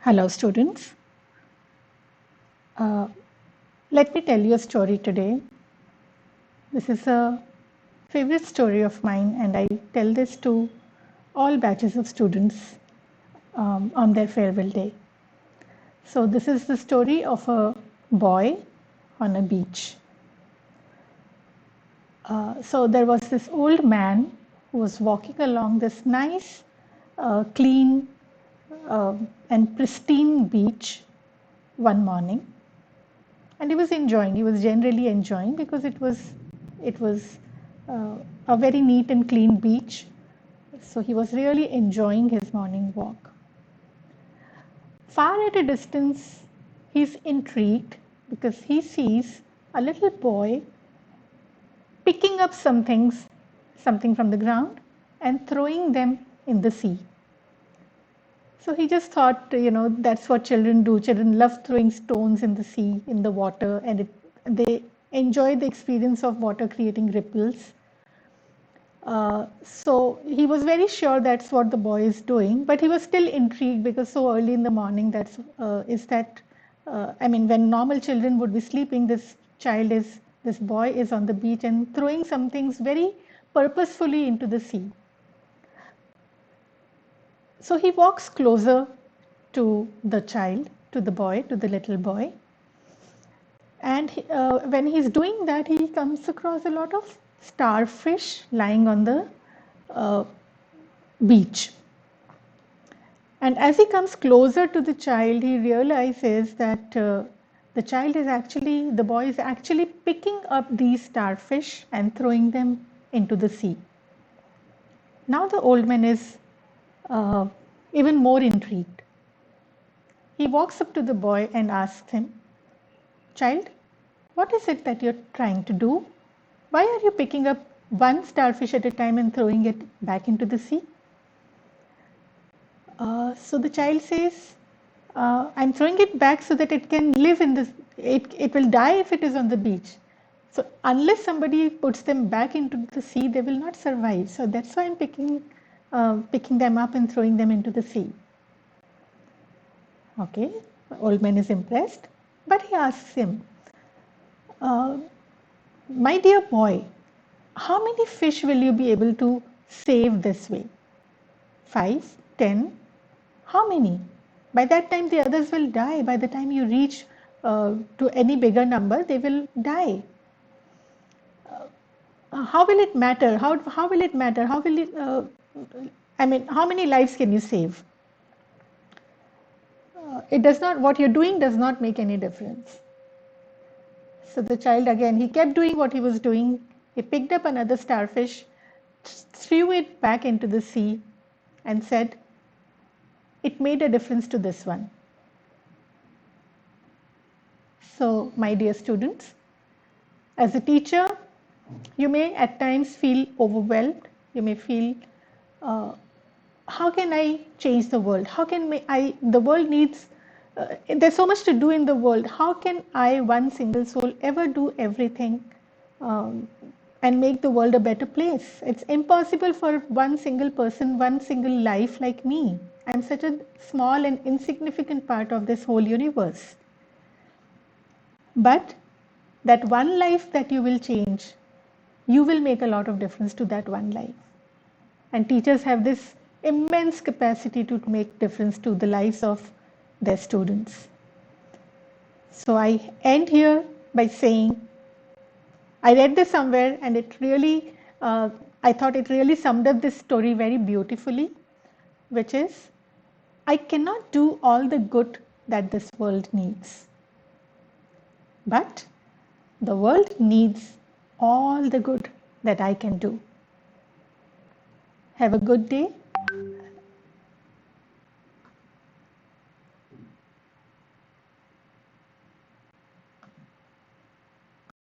Hello, students. Uh, Let me tell you a story today. This is a favorite story of mine, and I tell this to all batches of students on their farewell day. So, this is the story of a boy on a beach. So, there was this old man who was walking along this nice, clean, and pristine beach one morning, and he was enjoying. He was generally enjoying because it was uh, a very neat and clean beach. So he was really enjoying his morning walk. Far at a distance, he's intrigued because he sees a little boy picking up something from the ground, and throwing them in the sea. So he just thought, that's what children do. Children love throwing stones in the sea, in the water, and they enjoy the experience of water creating ripples. So he was very sure that's what the boy is doing, but he was still intrigued because so early in the morning, I mean, when normal children would be sleeping, this boy is on the beach and throwing some things very purposefully into the sea. So he walks closer to the child, to the little boy. And when he's doing that, he comes across a lot of starfish lying on the uh, beach. And as he comes closer to the child, he realizes that the boy is actually picking up these starfish and throwing them into the sea. Now the old man is uh, even more intrigued. He walks up to the boy and asks him, "Child, what is it that you're trying to do? Why are you picking up one starfish at a time and throwing it back into the sea?" So the child says, "I'm throwing it back so that it can live in this. It will die if it is on the beach. So unless somebody puts them back into the sea, they will not survive. So that's why I'm picking them up and throwing them into the sea." Okay, the old man is impressed, but he asks him, uh, "My dear boy, how many fish will you be able to save this way? 5, 10? How many? By that time, the others will die. By the time you reach to any bigger number, they will die. How will it matter? How will it matter? How will it, I mean, how many lives can you save? It does not, what you're doing does not make any difference." So the child again, he kept doing what he was doing. He picked up another starfish, threw it back into the sea, and said, "It made a difference to this one." So, my dear students, as a teacher, you may at times feel overwhelmed. You may feel, uh, how can I change the world? How can the world needs, there's so much to do in the world. How can I, one single soul, ever do everything um, and make the world a better place? It's impossible for one single person, one single life like me. I'm such a small and insignificant part of this whole universe. But that one life that you will change, you will make a lot of difference to that one life. And teachers have this immense capacity to make difference to the lives of their students. So I end here by saying, I read this somewhere and I thought it really summed up this story very beautifully, which is, I cannot do all the good that this world needs, but the world needs all the good that I can do. Have a good day.